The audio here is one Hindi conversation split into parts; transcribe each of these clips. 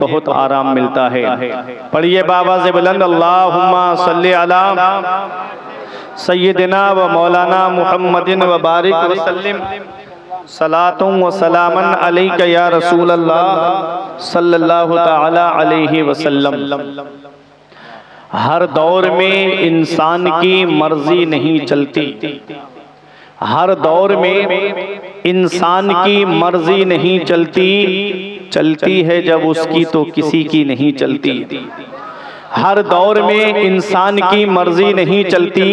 बहुत आराम मिलता है। पढ़िए बाबा से बुलंद अल्लाहुम्मा सल्ली अला सय्यिदिना व मौलाना मुहम्मदिन व बारिक वसल्लिम सलातुम व सलामन अलैका या रसूल अल्लाह सल्लल्लाहु तआला अलैहि वसल्लम। हर दौर में इंसान की मर्जी नहीं चलती, हर दौर में इंसान की मर्जी नहीं चलती, चलती है जब उसकी तो किसी की नहीं चलती। हर दौर में इंसान की मर्जी नहीं चलती,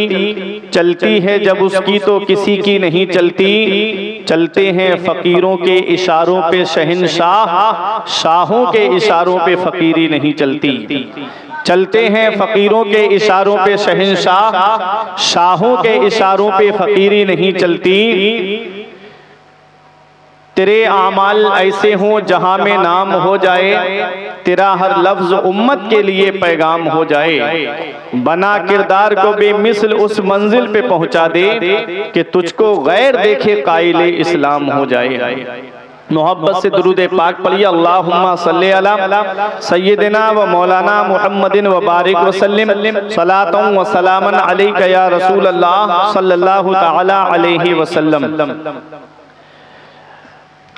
चलती है जब उसकी तो किसी की नहीं चलती। चलते हैं फकीरों के इशारों पे शहंशाह, शाहों के इशारों पे फकीरी नहीं चलती। चलते हैं फकीरों के इशारों पे शहंशाह, शाहों के इशारों पे फकीरी नहीं चलती। तेरे आमाल ऐसे हों जहां में नाम हो जाए, तेरा हर लफ्ज उम्मत के लिए पैगाम हो जाए। बना किरदार को बेमिसल उस मंजिल पे पहुंचा दे कि तुझको गैर देखे काइले इस्लाम हो जाए। मोहब्बत से दुरूद पाक पढ़िए। अल्लाहुम्मा सल्ली अला सय्यिदिना व मौलाना मुहम्मदिन व बारिक वसल्लिम सलातुम व सलामन अलैका या रसूल अल्लाह सल्लल्लाहु तआला अलैहि वसल्लम।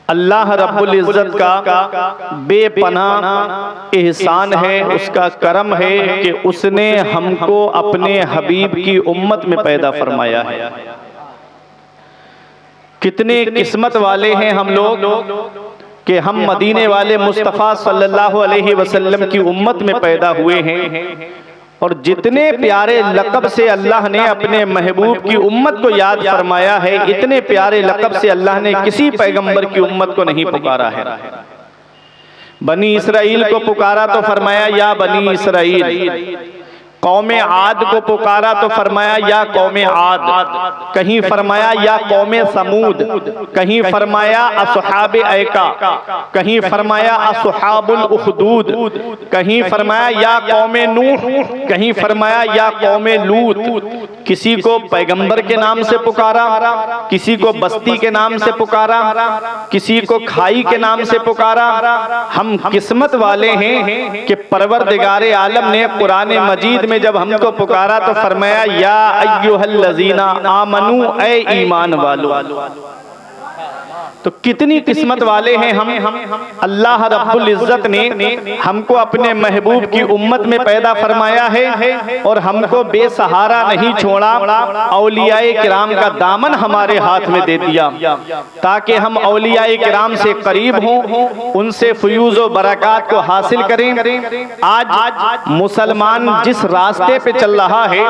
अल्लाह रब्बुल इज़्ज़त का बेपनाह एहसान है, उसका करम है कि उसने हमको अपने हबीब की उम्मत में पैदा फरमाया है। कितने किस्मत वाले हैं हम लोग कि हम मदीने वाले मुस्तफ़ा सल्लल्लाहु अलैहि वसल्लम की उम्मत में पैदा हुए हैं। और जितने प्यारे लक़ब से अल्लाह ने अपने महबूब की उम्मत को याद फरमाया है, इतने प्यारे लक़ब से अल्लाह ने किसी पैगंबर की उम्मत को नहीं पुकारा है। बनी इसराइल को पुकारा तो फरमाया या बनी इसराइल, कौमे आद को पुकारा तो फरमाया या कौमे आद, कहीं फरमाया या कौमे समूद, कहीं फरमाया असहाबे ऐका, कहीं फरमाया असहाबुल उखदूद, कहीं फरमाया या कौमे नूह, कहीं फरमाया या कौमे लूत। किसी को पैगंबर के नाम से पुकारा, किसी को बस्ती के नाम से पुकारा, किसी को खाई के नाम से पुकारा। हम किस्मत वाले हैं कि परवरदिगारे आलम ने कुरान मजीद में जब हमको पुकारा तो फरमाया या अय्युहल्लज़ीना आमनू, ऐ ईमान वालो। तो कितनी किस्मत वाले हैं हम। अल्लाह रब्बुल इज़्ज़त ने हमको अपने महबूब की उम्मत में पैदा फरमाया है और हमको बेसहारा नहीं छोड़ा। औलियाए किराम का दामन हमारे हाथ में दे दिया ताकि हम औलियाए किराम से करीब हों, उनसे फयूज़ व बरक़ात को हासिल करें। आज मुसलमान जिस रास्ते पे चल रहा है,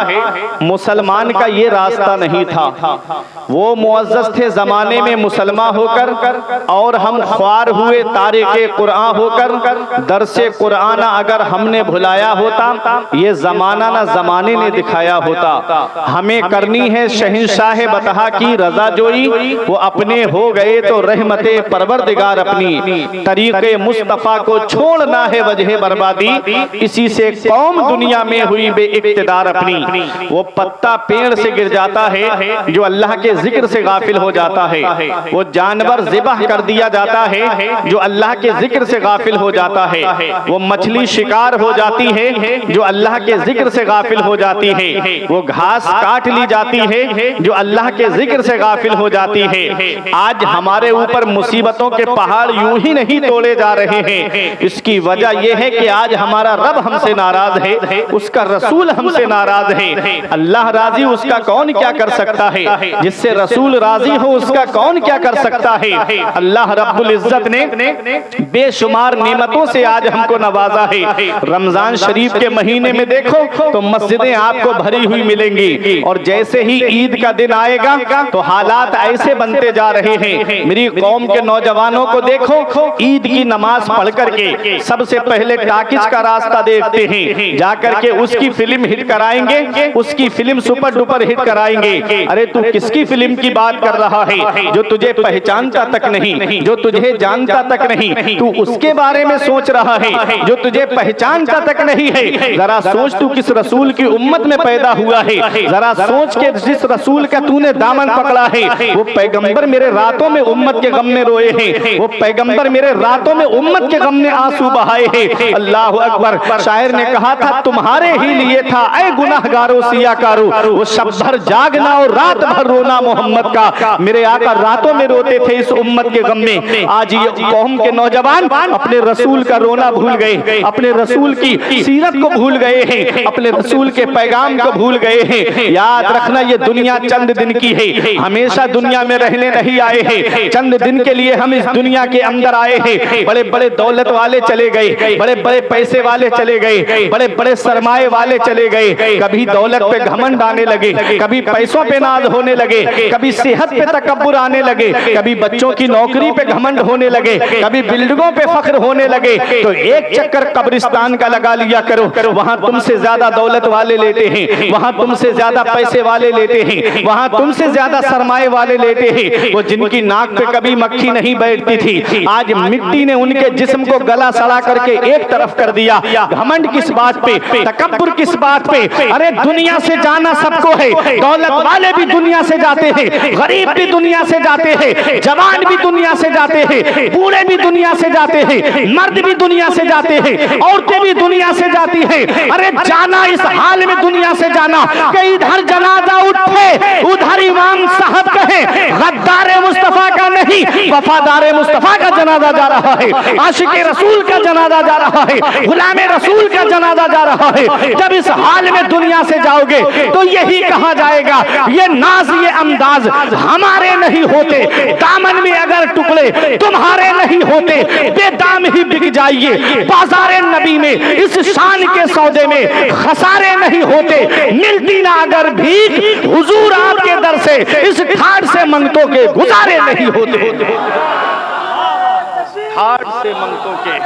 मुसलमान का ये रास्ता नहीं था। वो मुअज़्ज़ज़ थे ज़माने में मुसलमान होकर, और हम ख्वार हुए तारिक़े कुरान होकर। दरसे कुरान अगर हमने भुलाया होता, ये ज़माना ना ज़माने ने दिखाया होता। हमें करनी है शहंशाह बतहा की रज़ा जोई, वो अपने हो गए तो रहमते परवरदिगार अपनी। तरीक़े मुस्तफ़ा को छोड़ना है वजह बर्बादी, इसी से कौम दुनिया में हुई बेइक़्तिदार अपनी। वो पत्ता पेड़ से गिर जाता है जो अल्लाह के जिक्र से गाफिल हो जाता है। वो जानवर ज़िबह कर दिया जाता है जो अल्लाह के जिक्र से गाफिल हो जाता है। वो मछली शिकार हो जाती है जो अल्लाह के जिक्र से गाफिल हो जाती है। वो घास काट ली जाती है जो अल्लाह के जिक्र से गाफिल हो जाती है। आज हमारे ऊपर मुसीबतों के पहाड़ यूं ही नहीं तोड़े जा रहे हैं। इसकी वजह यह है कि आज हमारा रब हमसे नाराज है, उसका रसूल हमसे नाराज है। अल्लाह राजी, उसका कौन क्या कर सकता है। जिससे रसूल राजी हो, उसका कौन क्या कर सकता है। अल्लाह रब्बुल इज़्ज़त ने बेशुमार नेमतों से आज हमको नवाजा है। रमजान शरीफ के महीने में देखो तो मस्जिदें आपको भरी हुई मिलेंगी, और जैसे ही ईद का दिन आएगा तो हालात ऐसे बनते जा रहे हैं। मेरी कौम के नौजवानों को देखो, ईद की नमाज पढ़ करके सबसे पहले टाकिज का रास्ता देखते हैं, जाकर के उसकी फिल्म हिट कराएंगे, उसकी फिल्म सुपर डुपर हिट कराएंगे। अरे तू किसकी फिल्म की बात कर रहा है जो तुझे पहचान जानता तक नहीं, जो तुझे जानता तक नहीं, तू उसके बारे में सोच रहा है जो तुझे पहचानता तक नहीं है। जरा सोच तू किस रसूल की उम्मत में पैदा हुआ है, जरा सोच के जिस रसूल का तूने दामन पकड़ा है, वो पैगंबर मेरे रातों में उम्मत के गम में रोए हैं, वो पैगंबर मेरे रातों में उम्मत के गम में आंसू बहाए हैं। अल्लाह अकबर। शायर ने कहा था तुम्हारे ही लिए था ऐ गुनाहगारों सियाकारो, वो शब भर जागना और रात भर रोना मोहम्मद का। मेरे आका रातों में रोते थे इस उम्मत के गम में। आज ये कौम के नौजवान अपने रसूल का रोना भूल गए, अपने रसूल की सीरत को भूल गए हैं, अपने रसूल के पैगाम को भूल गए हैं। याद रखना ये दुनिया चंद दिन की है, हमेशा दुनिया में रहने नहीं आए हैं, चंद दिन के लिए हम इस दुनिया के अंदर आए हैं। बड़े बड़े दौलत वाले चले गए, बड़े बड़े पैसे वाले चले गए, बड़े बड़े सरमाए वाले चले गए। कभी दौलत पे घमंड आने लगे, कभी पैसों पे नाज होने लगे, कभी सेहत पे तकब्बुर आने लगे, कभी बच्चों की नौकरी पे घमंड होने लगे, कभी बिल्डिंगों पे फख्र होने लगे। तो एक चक्कर कब्रिस्तान का लगा लिया करो, वहां तुमसे ज्यादा दौलत वाले लेते हैं, वहां तुमसे ज्यादा पैसे वाले लेते हैं, वहां तुमसे ज्यादा सरमाए वाले लेते हैं। वो जिनकी नाक पे कभी मक्खी नहीं बैठती थी, आज मिट्टी ने उनके जिस्म को गला सड़ा करके एक तरफ कर दिया। घमंड किस बात पे, तकब्बुर किस बात पे? अरे दुनिया से जाना सबको है, दौलत वाले भी दुनिया से जाते हैं, गरीब भी दुनिया से जाते हैं, जवान भी दुनिया से जाते हैं, बूढ़े भी दुनिया से जाते हैं, मर्द भी दुनिया से जाते हैं, औरतें भी दुनिया से जाती हैं। अरे जाना इस हाल में दुनिया से जाना कि इधर जनाजा उठे उधर इमाम साहब कहे गद्दार मुस्तफा का नहीं, वफादार मुस्तफा का जनाजा जा रहा है, आशिक रसूल का जनाजा जा रहा है, गुलाम रसूल का जनाजा जा रहा है। जब इस हाल में दुनिया से जाओगे तो यही कहा जाएगा ये नाज ये अंदाज हमारे नहीं होते, दामन में अगर टुकड़े तुम्हारे नहीं होते, बेदाम ही बिक जाइए बाजारे नबी में, इस शान के सौदे में खसारे नहीं होते। मिलती ना अगर भीख हुजूर आपके दर से, इस ठाट से मंगतों के गुजारे नहीं होते, ठाट से मंगतों के।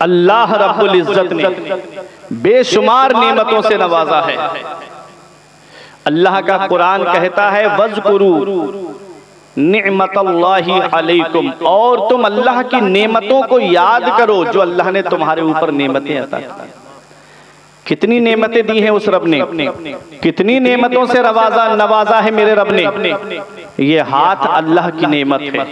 अल्लाह रब्बुल इज्जत ने बेशुमार नेमतों से नवाजा है। अल्लाह का कुरान कहता है वज़कुरू निअमतल्लाहि अलैकुम, और तुम अल्लाह की नेमतों को याद करो जो अल्लाह ने तुम्हारे ऊपर नेमतें अता की। कितनी नेमतें दी हैं उस रब ने, कितनी नेमतों से नवाजा है मेरे रब ने। ये हाथ अल्लाह की नेमत है,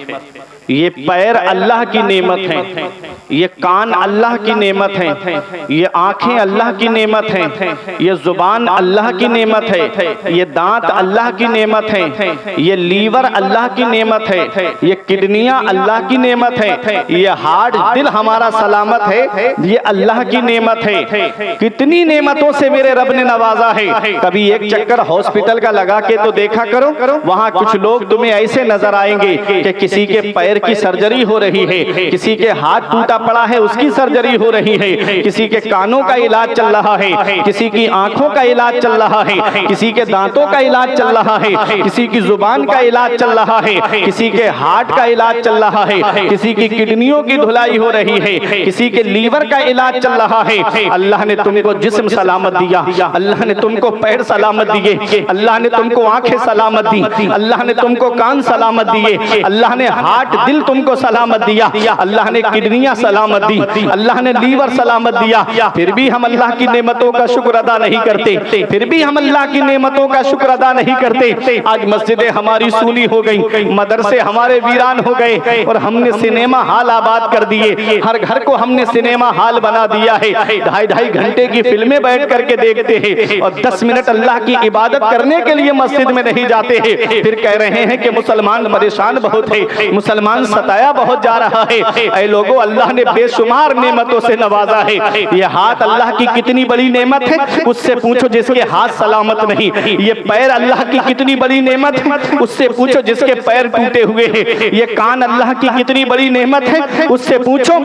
ये पैर अल्लाह की नेमत है, ये कान अल्लाह की नेमत है, ये आंखें अल्लाह की नेमत हैं, ये जुबान अल्लाह की नेमत है, ये दांत अल्लाह की नेमत है, ये लीवर अल्लाह की नेमत है, ये किडनियां अल्लाह की नेमत है, ये हार्ट दिल हमारा सलामत है, ये अल्लाह की नेमत है। कितनी नेमतों से मेरे रब ने नवाजा है। कभी एक चक्कर हॉस्पिटल का लगा के तो देखा करो, वहां कुछ लोग तुम्हें ऐसे नजर आएंगे कि किसी के पैर की सर्जरी हो रही है, किसी के हाथ टूटा पड़ा है उसकी सर्जरी हो रही है, किसी के कानों का इलाज चल रहा है, किसी की आंखों का इलाज चल रहा है, किसी के दांतों का इलाज चल रहा है, किसी की जुबान का इलाज चल रहा है, किसी के हार्ट का इलाज चल रहा है, किसी की किडनियों की धुलाई हो रही है, किसी के लीवर का इलाज चल रहा है। अल्लाह ने तुमको जिस्म सलामत दिया, अल्लाह ने तुमको पैर सलामत दिए, अल्लाह ने तुमको आंखें सलामत दी, अल्लाह ने तुमको कान सलामत दिए, अल्लाह ने हार्ट दिल तुमको सलामत दिया, अल्लाह ने किडनियां सलामत दी, अल्लाह ने लीवर सलामत दिया। फिर भी हम अल्लाह की नेमतों का शुक्र अदा नहीं करते, फिर भी हम अल्लाह की नेमतों का शुक्र अदा नहीं करते। आज मस्जिदें हमारी सूनी हो गई, मदरसे हमारे वीरान हो गए, और हमने सिनेमा हॉल आबाद कर दिए, हर घर को हमने सिनेमा हॉल बना दिया है। 2.5 घंटे की फिल्में बैठ करके देखते हैं और 10 मिनट अल्लाह की इबादत करने के लिए मस्जिद में नहीं जाते हैं। फिर कह रहे हैं कि मुसलमान परेशान बहुत है, मुसलमान सताया बहुत जा रहा है। ऐ लोगों, अल्लाह ने बेशुमार नेमतों से नवाजा है। ये हाथ अल्लाह की कितनी बड़ी नेमत है, उससे पूछो जिसके हाथ सलामत नहीं। ये पैर अल्लाह की कितनी बड़ी नेमत है, उससे पूछो जिसके पैर टूटे हुए हैं। ये कान अल्लाह की कितनी बड़ी नेमत है, उससे पूछो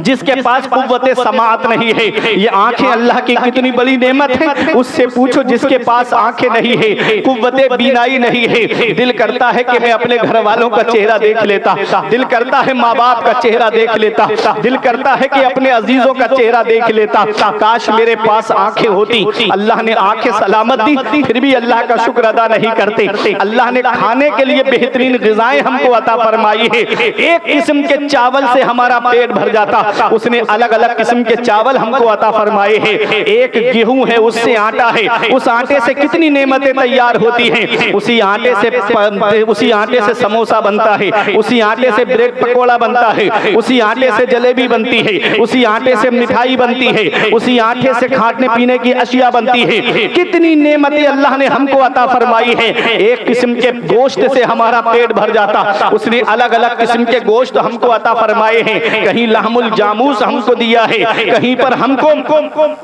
जिसके पास कुव्वते समाअत नहीं है। ये आंखें अल्लाह की कितनी बड़ी नेमत है, उससे पूछो जिसके पास आंखें नहीं है, कुव्वते बीनाई नहीं है। दिल करता है कि मैं अपने घर वालों का चेहरा देख लेता लेता, दिल करता है माँ बाप का चेहरा देख लेता, दिल करता है कि अपने अजीजों का चेहरा देख लेता। काश मेरे पास आंखें होती। अल्लाह ने आंखें सलामत दी, फिर भी अल्लाह का शुक्र अदा नहीं करते। अल्लाह ने खाने के लिए बेहतरीन ग़िज़ाएं हमको अता फरमाई है। एक किस्म के चावल से हमारा पेट भर जाता, उसने अलग अलग किस्म के चावल हमको अता फरमाए हैं। एक गेहूं है, उससे आटा है, उस आटे से कितनी नेमतें तैयार होती हैं। उसी आटे से समोसा बनता है, उसी आटे से ब्रेड पकोड़ा बनता है, उसी आटे से जलेबी बनती है, उसी आटे से मिठाई बनती है, उसी आटे से खाने पीने की अशिया बनती है। कितनी नेमतें अल्लाह ने हमको अता फरमाई है। एक किस्म के गोश्त से हमारा पेट भर जाता, उसने अलग अलग किस्म के गोश्त हमको अता फरमाए हैं। कहीं लहमुल जामूस हमको दिया है, कहीं पर हमको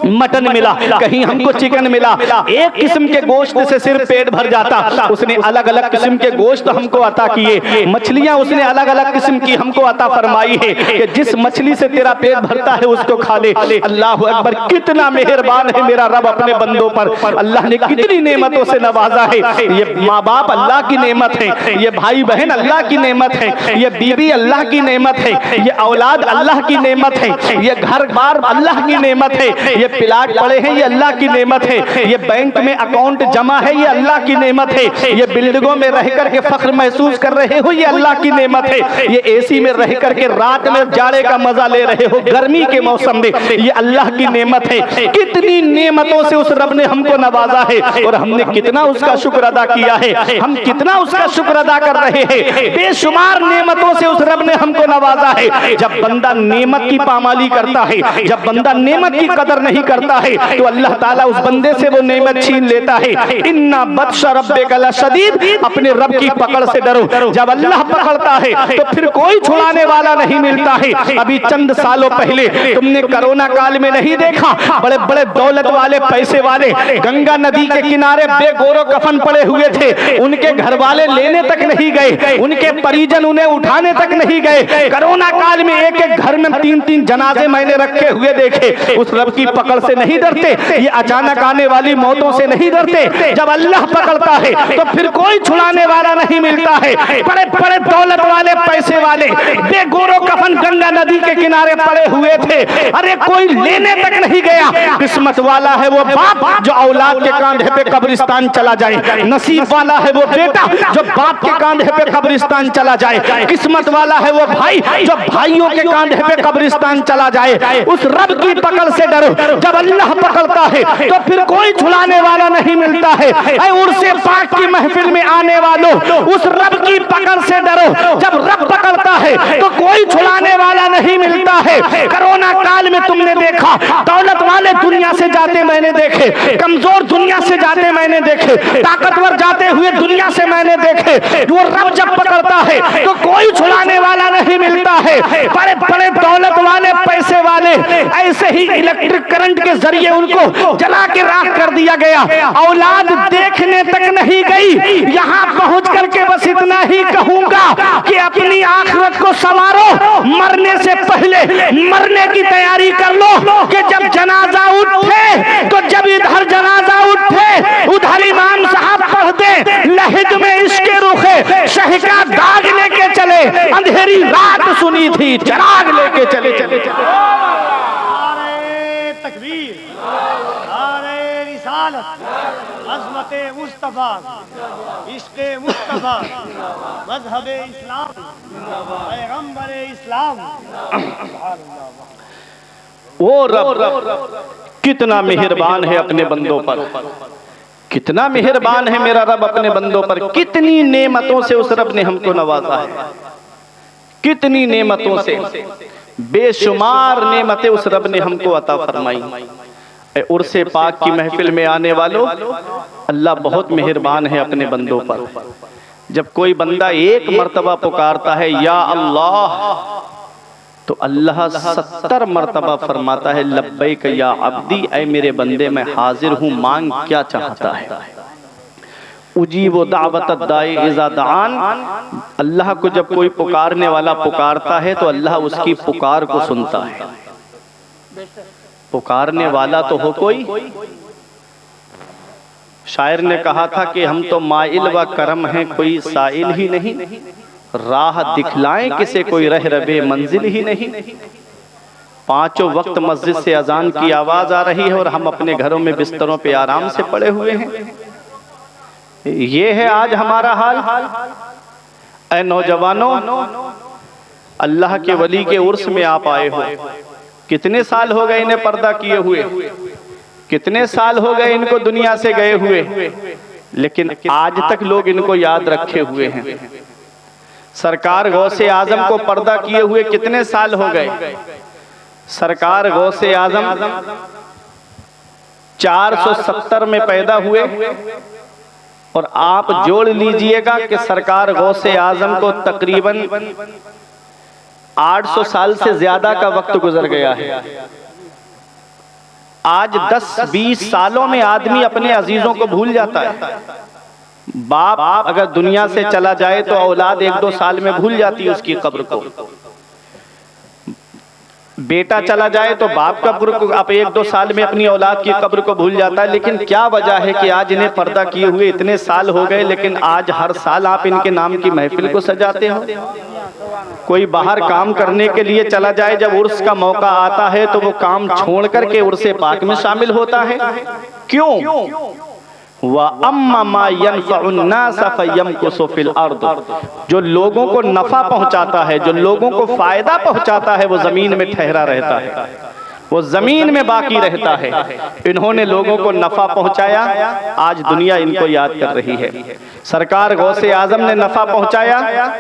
मटन मिला, कहीं हमको चिकन मिला। एक किस्म के गोश्त से सिर्फ पेट भर जाता, उसने अलग अलग किस्म के गोश्त हमको अता किए। मछलियां उसने अलग अलग किस्म की हमको अता फरमाई है कि जिस मछली से तेरा पेट भरता है उसको खा ले। अल्लाह अकबर, कितना मेहरबान है मेरा रब अपने बंदों पर। अल्लाह ने कितनी नेमतों से नवाजा है। ये माँ बाप अल्लाह की नेमत है, ये भाई बहन अल्लाह की नेमत है, ये बीवी अल्लाह की नेमत है, ये औलाद अल्लाह की नेमत है, ये घर बार अल्लाह की नेमत है, ये प्लाट पड़े हैं ये अल्लाह की नेमत है, ये बैंक में अकाउंट जमा है ये अल्लाह की नेमत है, ये बिल्डिंगों में रह करके फख्र महसूस कर रहे हो ये अल्लाह की नेमत है, ये एसी में रह करके रात में जाड़े का मजा ले रहे हो गर्मी के मौसम में, ये अल्लाह की नेमत है। कितनी नेमतों से उस रब ने हमको नवाजा है और हमने कितना उसका शुक्र अदा किया है। हम कितना उसका शुक्र अदा कर रहे हैं। बेशुमार नेमतों से उस रब ने हमको नवाजा है। जब बंदा नेमत की पामाली करता है, जब बंदा नेमत की कदर नहीं करता है तो अल्लाह ताला उस बंदे से वो नेमत छीन लेता है। इन्ना बत्शा रब्बिका लशदीद, अपने रब की पकड़ से डरो। जब अल्लाह पकड़ता है तो फिर कोई छुड़ाने वाला नहीं मिलता है। अभी चंद सालों पहले तुमने कोरोना काल में नहीं देखा, बड़े बड़े दौलत वाले पैसे वाले गंगा नदी के किनारे बेगोरो कफन पड़े हुए थे, उनके घर वाले लेने तक नहीं गए, उनके परिजन उन्हें उठाने तक नहीं गए। कोरोना काल में एक एक घर में 3-3 जनाजे मैंने रखे हुए देखे। उस रब की पकड़ से नहीं डरते, ये अचानक आने वाली मौतों से नहीं डरते। जब अल्लाह पकड़ता है तो फिर कोई छुड़ाने वाला नहीं मिलता है। बड़े बड़े दौलत वाले पैसे वाले बेगोरो कफन गंगा नदी के किनारे पड़े हुए थे, अरे कोई लेने तक नहीं गया। किस्मत वाला है वो बाप जो औलाद के कांधे पे कब्रिस्तान चला जाए, नसीब वाला है वो बेटा जो बाप के कांधे पे कब्रिस्तान चला जाए, किस्मत वाला है वो भाई जो भाइयों के कांधे पे कब्रिस्तान चला जाए। उस रब की पकड़ से डरो। जब अल्लाह पकड़ता है तो फिर कोई छुड़ाने वाला नहीं मिलता है। उर्से पाक की महफिल में आने वालों, उस रब की पकड़ से डरो। जब रब पकड़ता है तो कोई छुड़ाने वाला नहीं मिलता है। कोरोना काल में तुमने देखा, दौलत वाले दुनिया से जाते मैंने देखे, कमजोर दुनिया से जाते मैंने देखे, ताकतवर जाते हुए दुनिया से मैंने देखे। वो रब जब पकड़ता है तो कोई छुड़ाने वाला नहीं मिलता है। बड़े बड़े दौलत वाले पैसे वाले ऐसे ही इलेक्ट्रिक करंट के जरिए उनको जला के राख कर दिया गया। औलाद देखने तक नहीं गई। यहाँ पहुंच करके बस इतना ही कहूंगा कि अपनी आखिरत को संवारो, मरने से पहले मरने की तैयारी कर लो कि जब जनाजा उठे तो जब इधर जनाजा उठे उधर इमाम साहब पढ़ दे लहद में इसके रुखे शह का दाग लेके चले, अंधेरी रात सुनी थी चराग लेके चले। तकबीर, नारे रिसालत, अज़मते मुस्तफा, इश्क़े मुस्तफा, मज़हबे इस्लाम, पैगम्बरे इस्लाम। वो रब कितना मेहरबान है अपने बंदों पर, कितना मेहरबान है मेरा रब अपने बंदों पर। कितनी नेमतों से उस रब ने हमको नवाजा है, कितनी नेमतों से, बेशुमार नेमतें उस रब ने हमको अता फरमाई। उर्से पाक की महफिल में आने वालों, अल्लाह बहुत मेहरबान है अपने बंदों पर। जब कोई बंदा एक मर्तबा पुकारता है या अल्लाह, तो अल्लाह 70 मर्तबा फरमाता है लब्बैक या अब्दी, ऐ मेरे बंदे मैं हाजिर हूँ, मांग क्या चाहता है। उजीबो दावत दाई इज़ा दान, अल्लाह को जब कोई पुकारने वाला पुकारता है तो अल्लाह उसकी पुकार को सुनता है। पुकारने वाला तो हो कोई। शायर ने कहा था कि हम तो माइल व करम हैं, कोई साइल ही नहीं। राह दिखलाएं किसे कोई रह रबे मंजिल ही नहीं। पांचों वक्त मस्जिद से अजान की आवाज आ रही है और हम अपने घरों में बिस्तरों पे आराम से पड़े हुए हैं। ये है आज हमारा हाल। ऐ नौजवानों, अल्लाह के वली के उर्स में आप आए हो। कितने साल हो गए इन्हें पर्दा किए हुए, कितने साल हो गए इनको दुनिया से गए हुए, लेकिन आज तक लोग इनको याद रखे हुए हैं। सरकार गौसे आजम को पर्दा किए हुए कितने साल हो गए। सरकार गौसे आजम 470 में पैदा हुए और आप जोड़ लीजिएगा कि सरकार गौसे आजम को तकरीबन 800 साल से ज्यादा का वक्त गुजर गया है। आज 10-20 सालों में आदमी अपने अजीजों को भूल जाता है। बाप अगर दुनिया से चला जाए तो औलाद 1-2 साल में भूल जाती है उसकी कब्र को। बेटा चला जाए तो बाप कब्र को अब 1-2 साल में अपनी औलाद की कब्र को भूल जाता है। लेकिन क्या वजह है कि आज इन्हें पर्दा किए हुए इतने साल हो गए, लेकिन आज हर साल आप इनके नाम की महफिल को सजाते हो। कोई बाहर काम करने के लिए चला जाए, जब उर्स का मौका आता है तो वो काम छोड़ करके उर्से पाक में शामिल होता है। क्यों? जो लोगों को नफा पहुंचाता है, जो लोगों को फायदा पहुंचाता है, वो जमीन में ठहरा रहता है, वो जमीन में बाकी रहता है। इन्होंने लोगों को नफा पहुंचाया, आज दुनिया इनको याद कर रही है। सरकार गौसे आजम ने नफा पहुंचाया,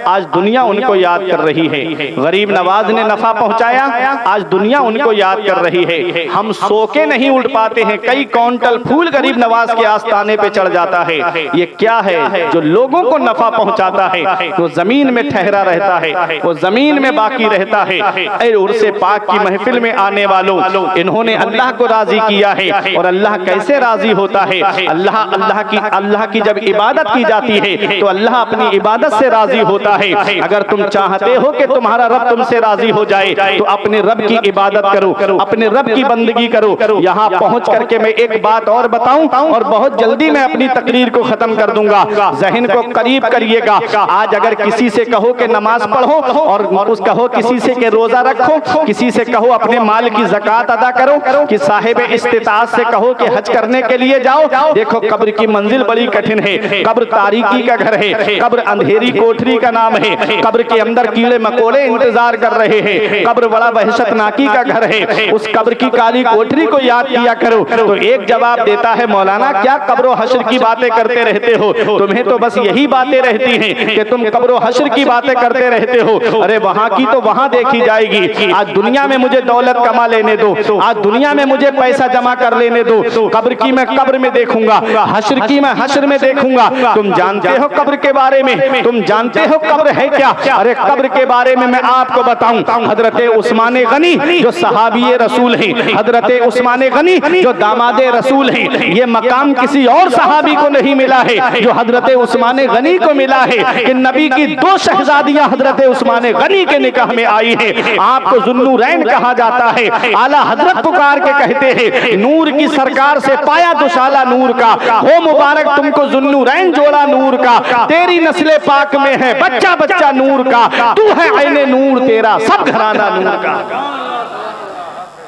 आज दुनिया उनको याद कर रही है। गरीब नवाज ने नफा पहुंचाया, आज दुनिया उनको याद कर रही है। हम सो के नहीं उड़ पाते हैं, कई क्विंटल फूल गरीब नवाज के आस्थाने पे चढ़ जाता है। ये क्या है? जो लोगों को नफा पहुंचाता है वो जमीन में ठहरा रहता है, वो जमीन में बाकी रहता है। उर्से पाक की महफिल में आने वालों, इन्होंने अल्लाह को राजी किया है। और अल्लाह कैसे राजी होता है? अल्लाह की जब इबादत की जाती है तो अल्लाह अपनी इबादत से राजी होता है। अगर तुम चाहते हो कि तुम्हारा रब तुमसे राजी हो जाए तो अपने रब की इबादत करो, अपने रब की बंदगी करो। यहाँ पहुंच करके मैं एक बात और बताऊं और बहुत जल्दी मैं अपनी तकरीर को खत्म कर दूंगा। जहन को करीब करिएगा। आज अगर किसी से कहो कि नमाज पढ़ो और उस कहो किसी से कि रोजा रखो, किसी से कहो अपने माल की ज़कात अदा करो, कि साहिब इस्तिताअत से कहो कि हज करने के लिए जाओ, देखो कब्र की मंजिल बड़ी कठिन है। कब्र तारीकी का घर है, कब्र अंधेरी कोठरी का नाम है, कब्र के अंदर कीड़े मकोड़े इंतजार कर रहे हैं, कब्र बड़ा वहशतनाकी का घर है। उस कब्र की काली कोठरी को याद किया करो। तो एक जवाब देता है, मौलाना क्या कब्र हश्र की बातें करते रहते हो? तुम्हें तो बस यही बातें रहती हैं कि तुम कब्र हश्र की बातें करते रहते हो। अरे वहां की तो वहां देखी जाएगी। आज दुनिया में मुझे दौलत कमा लेने दो, आज दुनिया में मुझे पैसा जमा कर लेने दो। कब्र की मैं कब्र में देखूंगा, हश्र की मैं हश्र में देखूंगा। तुम जानते हो कब्र के बारे में? तुम जानते हो कब्र है क्या? अरे कब्र के बारे में मैं आपको बताऊं। हजरत उस्मान गनी जो सहाबी रसूल हैं, हजरत उस्मान गनी जो दामाद रसूल हैं, ये मकाम किसी और सहाबी को नहीं मिला है जो हजरत उस्मान गनी को मिला है कि नबी की 2 शहजादियां हजरत उस्मान गनी के निकाह में आई है। आपको जुन्नूरैन कहा जाता है। आला हजरत पुकार के कहते हैं, नूर की सरकार से पाया दुशाला नूर का, हो मुबारक तुमको जुन्नूरैन जोड़ा नूर का। तेरी नस्ले पाक में है बच्चा बच्चा नूर का, तू है ऐने नूर तेरा सब घराना नूर का।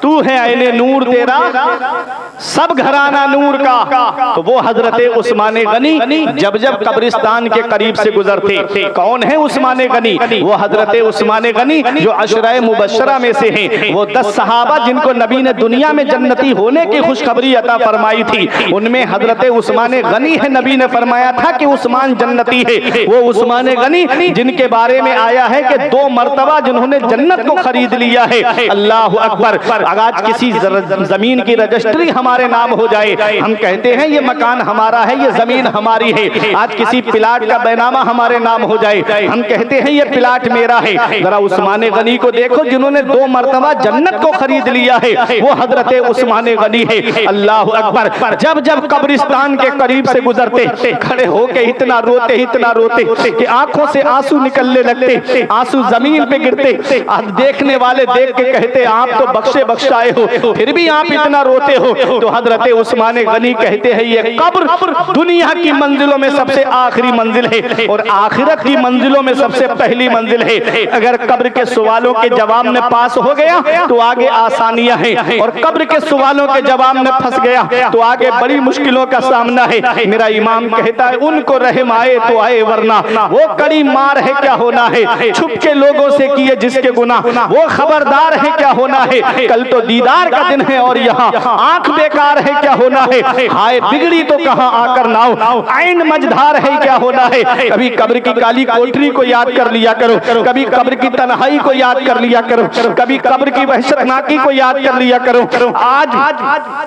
तू है ऐने नूर तेरा सब घराना नूर का। तो वो हजरत उस्मान गनी जब जब कब्रिस्तान के करीब से गुजरते, कौन है उस्मान गनी? वो हजरत उस्मान गनी जो अशराए मुबशरा में से हैं, वो 10 सहाबा जिनको नबी ने दुनिया में जन्नती होने की खुशखबरी अता फरमाई थी, उनमें हजरत उस्मान गनी है। नबी ने फरमाया था कि उस्मान जन्नती है। वो उस्मान गनी जिनके बारे में आया है कि 2 मर्तबा जिन्होंने जन्नत को खरीद लिया है। अल्लाह अकबर। आज किसी जमीन की रजिस्ट्री हमारे नाम हो जाए, हम कहते हैं ये मकान हमारा है, ये जमीन हमारी है। आज किसी प्लाट का बैनामा हमारे नाम हो जाए, हम कहते हैं ये प्लाट मेरा है। जरा उस्मान गनी को देखो जिन्होंने 2 मर्तबा जन्नत को खरीद लिया है, वो हजरत उस्मान गनी है। अल्लाह अकबर। जब जब कब्रिस्तान के करीब से गुजरते, खड़े होके इतना रोते कि आंखों से आंसू निकलने लगते, आंसू जमीन पे गिरते। देखने वाले देख के कहते आप तो बख्शे बख्शाए हो, फिर भी आप इतना रोते हो। तो हजरत उस्मान गनी कहते हैं ये कब्र दुनिया की मंजिलों में सबसे आखिरी मंजिल है और आखिरत की मंजिलों में सबसे पहली मंजिल है। अगर कब्र के सवालों के जवाब में पास हो गया तो आगे आसानियां हैं, और कब्र के सवालों के जवाब में फंस गया तो आगे बड़ी मुश्किलों का सामना है। मेरा इमाम कहता है उनको रहम आए तो आए, वरना वो कड़ी मार है क्या होना है। छुप के लोगों से किए जिसके गुनाह वो खबरदार है क्या होना है। कल तो दीदार का दिन है और यहाँ आंख बेकार है क्या होना है। हाय बिगड़ी तो कहाँ आकर नाव, आइन मझधार है क्या होना है। कभी कब्र की काली कोठरी को याद कर लिया करो, कभी कब्र की तन्हाई को याद कर लिया करो, कभी कब्र की वहशतनाकी को याद कर लिया करो। आज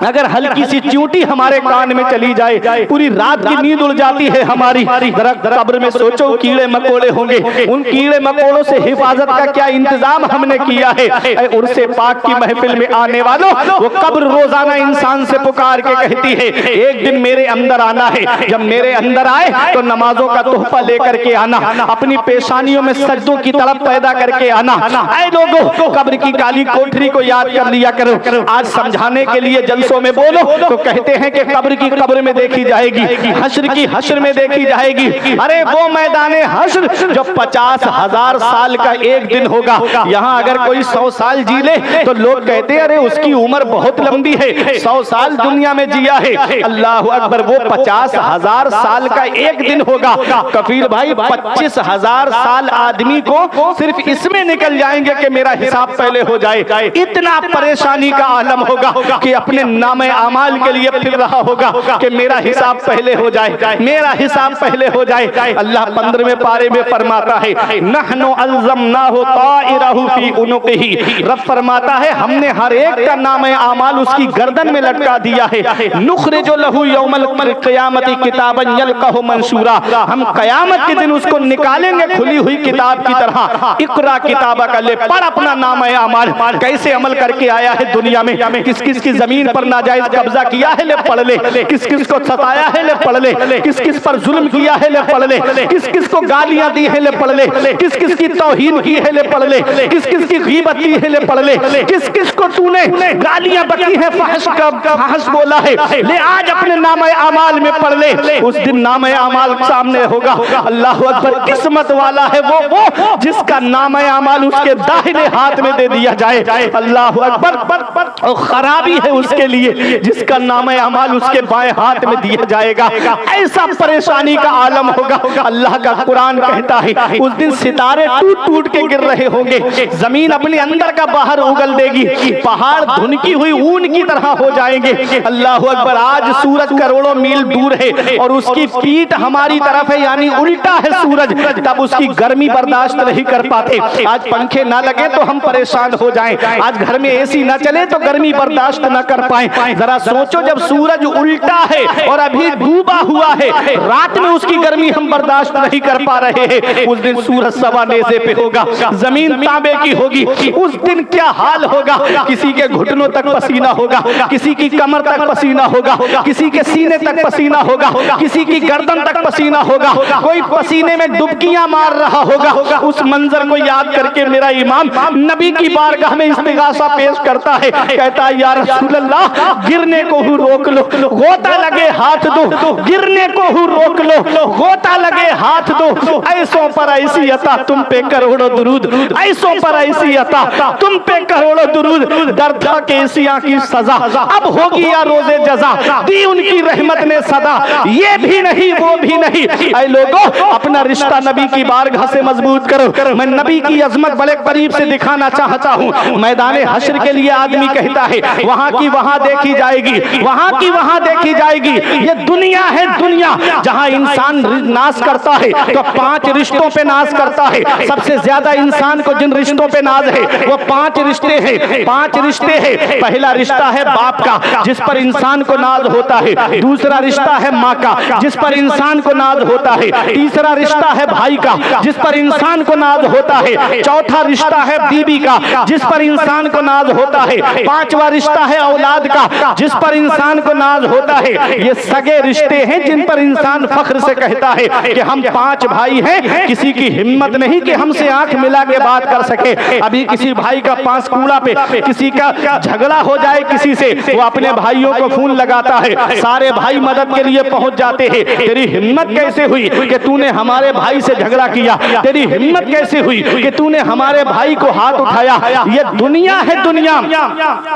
अगर हल्की सी चींटी हमारे कान में चली जाए पूरी रात की नींद उड़ जाती है हमारी। कब्र में सोचो कीड़े मकोड़े होंगे, उन कीड़े मकोड़ों से हिफाजत का क्या इंतजाम हमने किया है। उर्से पाक की महफिल में आने वालों, वो कब्र रोजाना इंसान से पुकार के कहती है एक दिन मेरे अंदर आना है। जब मेरे अंदर आए तो नमाजों का तोहफा लेकर के आना, अपनी पेशानियों में सजदों की तड़प पैदा करके आना। आए लोगों कब्र की काली कोठरी को याद कर लिया करो। आज समझाने के लिए जलसों में बोलो तो कहते हैं कि कब्र की कब्र में देखी जाएगी, हश्र की हश्र में देखी जाएगी। अरे वो मैदाने हश्र जो 50,000 साल का एक दिन होगा। यहाँ अगर कोई 100 साल जी ले तो लोग कहते हैं अरे उसकी उम्र बहुत लंबी है, 100 साल दुनिया में जिया है। अल्लाह अकबर, वो 50,000 साल का एक दिन होगा। कफील भाई 25,000 साल आदमी को सिर्फ इसमें निकल जाएंगे कि मेरा हिसाब पहले हो जाए। इतना परेशानी का आलम होगा कि अपने नामे अमाल के लिए फिर रहा होगा कि मेरा हिसाब पहले हो जाए, मेरा हिसाब पहले हो जाए। अल्लाह 15वें पारे में फरमाता है नहनु अल्ज़मनाहु ताइरहु फी उनुक़िही। रब फरमाता है हमने हर एक का नामे अमाल उसकी गर्दन में लटका दिया है। नुखरिजु लहू यौमल क़ियामति किताबन यल्क़हु मंशूरा। हम कयामत के दिन उसको निकालेंगे खुली हुई किताब की तरह। इक़रा किताबा का, ले पढ़ अपना नाम है अमाल, कैसे अमल करके आया है दुनिया में, किस किस की जमीन पर नाजायज कब्जा किया है ले पढ़ ले, किस किस को सताया है ले पढ़ ले, किस किस पर जुल्म किया है ले पढ़ ले, किस किस को गालियां दी है ले पढ़ ले, किस किस की तौहीन की है ले पढ़ ले, किस किस की गीबत की है ले पढ़ ले, किस किस को तूने गालियां बकी है, फहश बोला है, ले आज अपने नाम अमाल में पढ़ ले। उस दिन नाम अमाल सामने होगा। अल्लाह अकबर, किस्मत वाला है वो जिसका नाम अमाल उसके दाहिने हाथ में दे दिया जाए। अल्लाह अकबर, और खराबी है उसके लिए जिसका नाम अमाल उसके बाएं हाथ में दिया जाएगा। ऐसा परेशानी का आलम होगा। अल्लाह का कुरान कहता है उस दिन सितारे टूट टूट के गिर रहे होंगे, जमीन अपने अंदर का बाहर उगल देगी, पहाड़ धुनकी हुई ऊन की तरह हो जाएंगे। अल्लाह अकबर, आज सूरज करोड़ों मील दूर है और उसकी पीठ हमारी तरफ है, यानी उल्टा है सूरज, तब उसकी गर्मी बर्दाश्त नहीं कर पाते। आज पंखे ना लगे तो हम परेशान हो जाएं, आज घर में एसी ना चले तो गर्मी बर्दाश्त ना कर पाए। जरा सोचो जब सूरज उल्टा है और अभी डूबा हुआ है, रात में उसकी गर्मी हम बर्दाश्त नहीं कर पा रहे हैं, उस दिन सूरज सवा नेज़े पे होगा, जमीन तांबे की होगी। उस दिन क्या हाल होगा, किसी के घुटनों तक पसीना होगा, किसी की कमर तक पसीना होगा, किसी के सीने तक पसीना होगा, किसी की गर्दन तक पसीना होगा, कोई पसीने में डुबकियां मार रहा होगा। उस मंजर को याद करके मेरा इमाम नबी की बारगाह में इस्तिगासा पेश करता है, कहता है या रसूल अल्लाह, गिरने को ही रोक लो, गोता लगे हाथ दो, गिरने को ही रोक लो, गोता लगे हाथ दो। ऐसों पर ऐसी अता तुम पे करोड़ों दुरूद, ऐसों पर ऐसी अता तुम पे करोड़ों दुरूद। दर्द के एशिया की सजा अब होगी या रोजे जजा, दी उनकी रहमत ने सदा, ये भी नहीं वो भी नहीं। ऐ लोगों, अपना रिश्ता नबी की बारगाह से मजबूत करो। मैं नबी की अजमत बड़े करीब से दिखाना चाहता हूँ। मैदान हश्र के लिए आदमी कहता है वहां की वहां देखी जाएगी, वहां की वहां देखी जाएगी। ये दुनिया है, दुनिया जहां इंसान नाश करता है तो 5 रिश्तों पे नाश करता है। सबसे ज्यादा इंसान को जिन रिश्तों पे नाज है वो 5 रिश्ते हैं, 5 रिश्ते हैं। पहला रिश्ता है बाप का जिस पर इंसान को नाज होता है, दूसरा रिश्ता है माँ का जिस पर इंसान को नाज होता है, तीसरा रिश्ता है भाई का जिस पर इंसान को नाज होता है, चौथा रिश्ता है बीबी का जिस पर इंसान को नाज होता है, 5वां रिश्ता है औलाद का जिस पर इंसान को नाज होता है। ये सगे रिश्ते हैं जिन पर इंसान फख्र से कहता है कि हम 5 भाई हैं, किसी की हिम्मत नहीं कि हमसे आंख मिला के बात कर सके। अभी किसी भाई का पांचकूड़ा पे किसी का झगड़ा हो जाए किसी से, वो अपने भाइयों को फोन लगाता है, सारे भाई मदद के लिए पहुंच जाते हैं। तेरी हिम्मत कैसे हुई कि तूने हमारे भाई से झगड़ा किया? तेरी हिम्मत कैसे हुई कि तूने हमारे भाई को हाथ उठाया? ये दुनिया है, दुनिया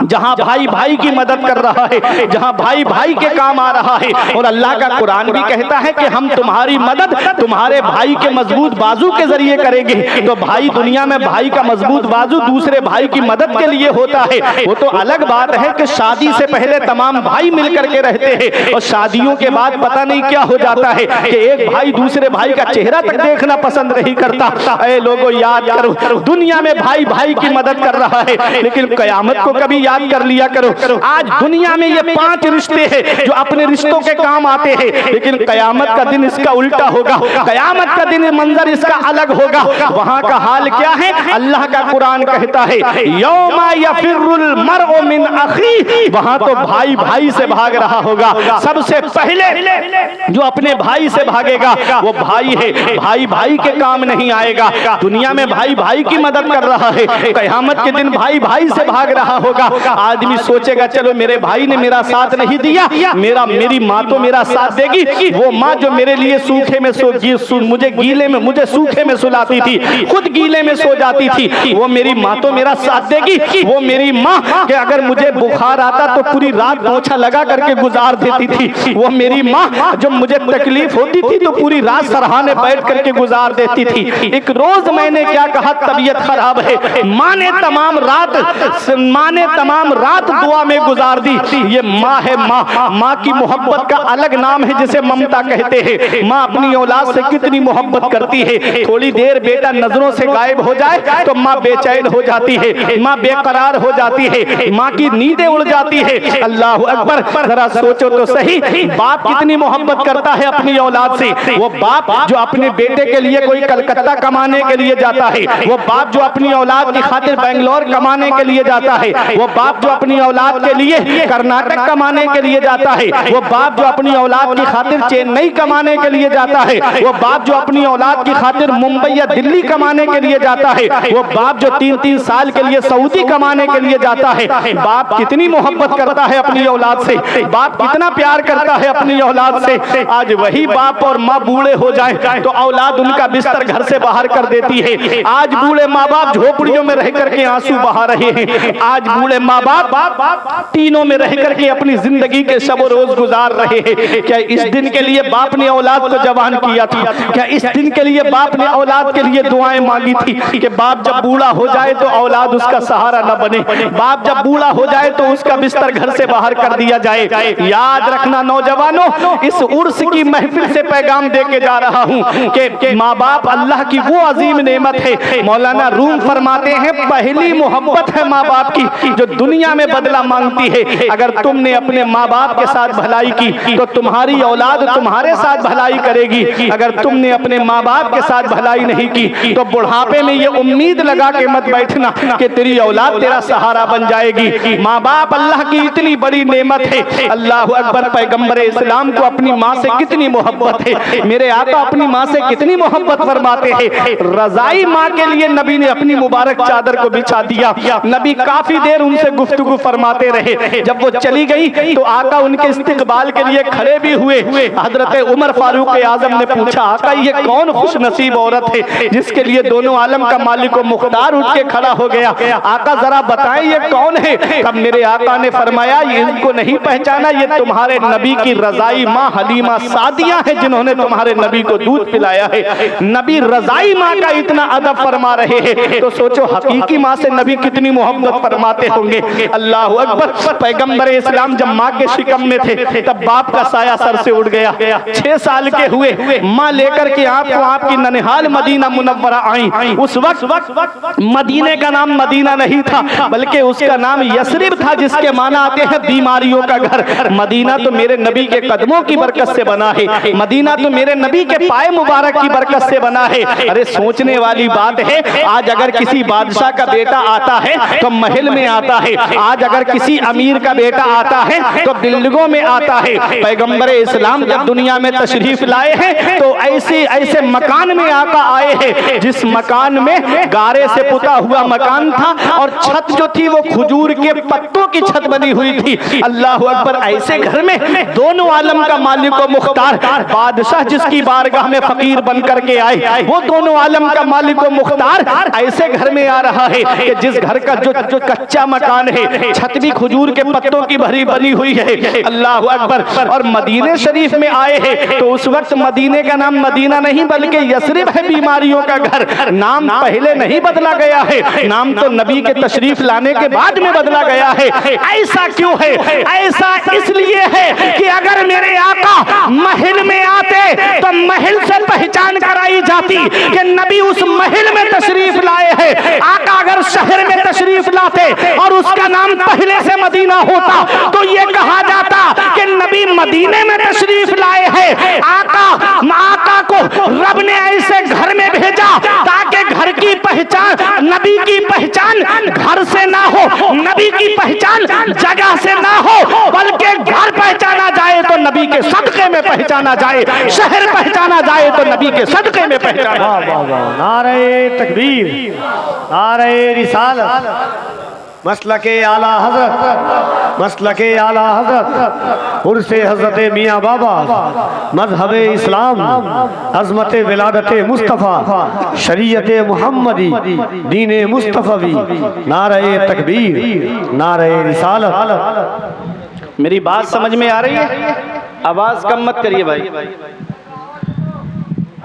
जहां भाई भाई की मदद कर रहा है, जहां भाई भाई के काम आ रहा है। और अल्लाह का कुरान भी कहता है कि हम तुम्हारी मदद तुम्हारे भाई के मजबूत बाजू के जरिए करेंगे। तो भाई दुनिया में भाई का मजबूत बाजू दूसरे भाई की मदद के लिए होता है। वो तो अलग बात है कि शादी से पहले तमाम भाई मिलकर के रहते हैं और शादियों के बाद पता नहीं क्या हो जाता है कि एक भाई दूसरे भाई का चेहरा तक देखना पसंद नहीं करता। ऐ लोगों, याद करो, दुनिया में भाई भाई की मदद कर रहा है, लेकिन कयामत को कभी याद कर लिया करो। आज दुनिया में ये 5 रिश्ते हैं जो अपने रिश्तों के काम आते हैं, लेकिन कयामत का दिन इसका उल्टा होगा। कयामत का दिन मंजर इसका अलग होगा। वहां का हाल क्या है? अल्लाह का कुरान कहता है, यौमा यफिरुल मरउ मिन अखी, वहां तो भाई भाई से भाग रहा होगा। सबसे पहले जो अपने भाई से भागेगा वो भाई है, भाई भाई के काम नहीं आएगा। दुनिया में भाई भाई की मदद कर रहा है, कयामत के दिन भाई भाई से भाग रहा होगा। आदमी सोचेगा चलो मेरे भाई ने मेरा साथ नहीं दिया, मेरी माँ तो मेरा साथ देगी। वो माँ जो मेरे लिए सूखे में मुझे गीले में मुझे सूखे में सुलाती थी, खुद गीले में सो जाती थी, वो मेरी माँ तो मेरा साथ देगी। वो मेरी माँ कि अगर मुझे बुखार आता तो पूरी रात पोछा लगा करके गुजार देती थी। वो मेरी माँ जब मुझे तकलीफ होती थी तो पूरी रात सरहाने बैठ करके गुजार देती थी। एक रोज मैंने क्या कहा, तबीयत खराब है, माँ ने तमाम रात दुआ में गुजार दी। ये माँ है। माँ की मोहब्बत का अलग नाम है जिसे ममता कहते हैं। माँ अपनी औलाद से कितनी मोहब्बत करती है। थोड़ी देर बेटा नजरों से गायब हो जाए तो माँ बेचैन हो जाती है, माँ बेकरार हो जाती है, माँ की नींदें उड़ जाती है। अल्लाह अकबर, जरा सोचो तो सही, बाप कितनी मोहब्बत करता है अपनी औलाद से। वो बाप जो अपने बेटे के लिए कोई कलकत्ता कमाने के लिए जाता है, वो बाप जो अपनी औलाद की खातिर बेंगलोर कमाने के लिए जाता है, वो बाप जो अपनी औलाद के लिए कर्नाटक कमाने के लिए जाता है, वो बाप जो अपनी औलाद की खातिर चेन्नई कमाने के लिए जाता है, वो बाप जो अपनी औलाद की खातिर मुंबई या दिल्ली कमाने के लिए जाता है, वो बाप जो 3-3 साल के लिए सऊदी कमाने के लिए जाता है। बाप कितनी मोहब्बत करता है अपनी औलाद से, बाप कितना प्यार करता है अपनी औलाद से। आज वही बाप और माँ बूढ़े हो जाए तो औलाद उनका बिस्तर घर से बाहर कर देती है। आज बूढ़े माँ बाप झोपड़ियों में रह करके आंसू बहा रहे हैं। आज बूढ़े माँ बाप टीनों में रह करके अपनी जिंदगी के शब रोज गुजार रहे हैं। क्या इस दिन के लिए बाप ने औलाद को जवान किया था? क्या इस दिन के लिए बाप ने औलाद के लिए दुआएं मांगी थी कि बाप जब बूढ़ा हो जाए तो औलाद उसका सहारा न बने, बाप जब बूढ़ा हो जाए तो उसका बिस्तर घर से बाहर कर दिया जाए? याद रखना नौजवानों, इस उर्स की महफिल से पैगाम दे के जा रहा हूँ कि माँ बाप अल्लाह की वो अजीम नेमत है। मौलाना रूम फरमाते हैं, पहली मोहब्बत है माँ बाप की जो दुनिया में बदला मांगती है। अगर तुमने अपने माँ बाप के साथ भलाई की तो तुम्हारी औलाद तुम्हारे साथ भलाई करेगी। अगर तुमने अपने माँ बाप के साथ भलाई नहीं की तो बुढ़ापे में ये उम्मीद लगा के मत बैठना कि तेरी औलाद तेरा सहारा बन जाएगी। माँ बाप अल्लाह की इतनी बड़ी नेमत है। अल्लाह अकबर, पैगंबर इस्लाम को अपनी माँ से कितनी मोहब्बत है। मेरे आका अपनी माँ से कितनी मोहब्बत फरमाते हैं। रजाई माँ के लिए नबी ने अपनी मुबारक चादर को बिछा दिया। नबी काफी देर उनसे गुफ्तगू फरमाते रहे। जब वो चली गई तो आका उनके इस्तिकबाल के लिए खड़े भी हुए। हजरत उमर फारूक आजम ने पूछा, आका ये कौन खुश नसीब औरत है जिसके लिए दोनों आलम का मालिक व मुख्तार उठ के खड़ा हो गया? आका जरा बताएं ये कौन है? तब मेरे आका ने फरमाया, ये इनको नहीं पहचाना, ये तुम्हारे नबी की रजाई माँ हलीमा सादिया है जिन्होंने तुम्हारे नबी को दूध पिलाया है। नबी रजाई माँ का इतना अदब फरमा रहे हैं तो सोचो हकीकी माँ से नबी कितनी मोहब्बत फरमाते होंगे। अल्लाह अकबर, पैगंबर इस्लाम जब माँ के शिकम में थे तब बाप का साया सर से उड़ गया। 6 साल के हुए माँ लेकर के आपको आपकी ननिहाल मदीना मुनव्वरा आई। उस वक्त मदीने का नाम मदीना नहीं था बल्कि उसका नाम यसरिब था, जिसके माना आते हैं बीमारियों का घर। मदीना तो मेरे नबी के कदमों की बरकत से बना है, मदीना तो मेरे नबी के पाए मुबारक की बरकत से बना है। अरे सोचने वाली बात है, आज अगर किसी बादशाह का बेटा आता है तो महल में आता है, आज अगर किसी अमीर का बेटा आता है तो बिल्डिंगों में आता है। पैगंबर इस्लाम जब दुनिया में तशरीफ लाए हैं तो ऐसे मकान में आका आए हैं जिस मकान में गारे से पुता हुआ मकान था और छत छत जो थी वो खजूर के पत्तों की छत बनी हुई थी। अल्लाह अकबर। ऐसे घर में दोनों आलम का मालिक व मुख्तार बादशाह जिसकी बारगाह में फकीर बन करके आए, वो दोनों आलम का मालिक व मुख्तार ऐसे घर में आ रहा है कि जिस घर का जो कच्चा मकान है, छत भी खजूर के पत्तों की भरी बनी हुई है। अल्लाह अकबर। और मदीने शरीफ में आए हैं तो उस वक्त मदीने का नाम मदीना नहीं बल्कि यसरिब है, बीमारियों का घर। नाम पहले नहीं बदला गया है, नाम तो नबी के तशरीफ लाने के बाद में बदला गया है। ऐसा क्यों है? ऐसा इसलिए है कि अगर मेरे आका महल में आते तो महल से पहचान कराई जाती कि नबी उस महल में तशरीफ लाए हैं। आका अगर शहर में तशरीफ लाते और उसका नाम पहले से मदीना होता तो ये कहा जाता कि नबी मदीने में तशरीफ लाए हैं। आका को रब ने ऐसे घर में भेजा ताकि घर की पहचान, नबी की पहचान घर से ना हो, नबी की पहचान जगह से ना हो, बल्कि घर पहचाना जाए तो नबी के सदके में पहचाना जाए, शहर पहचाना जाए तो नबी के सदके में पहचाना जाए। नारे तकबीर, नारे रिसालत, मसलके आला हजरत, मसलके आला हजरत, उर्से हजरत मियाँ बाबा, मजहब इस्लाम, अजमत विलादत मुस्तफ़ा, शरीयत मुहम्मदी, दीन मुस्तफ़वी। नारे तकबीर, नारे रिसालत। मेरी बात समझ में आ रही है? आवाज कम मत करिए भाई।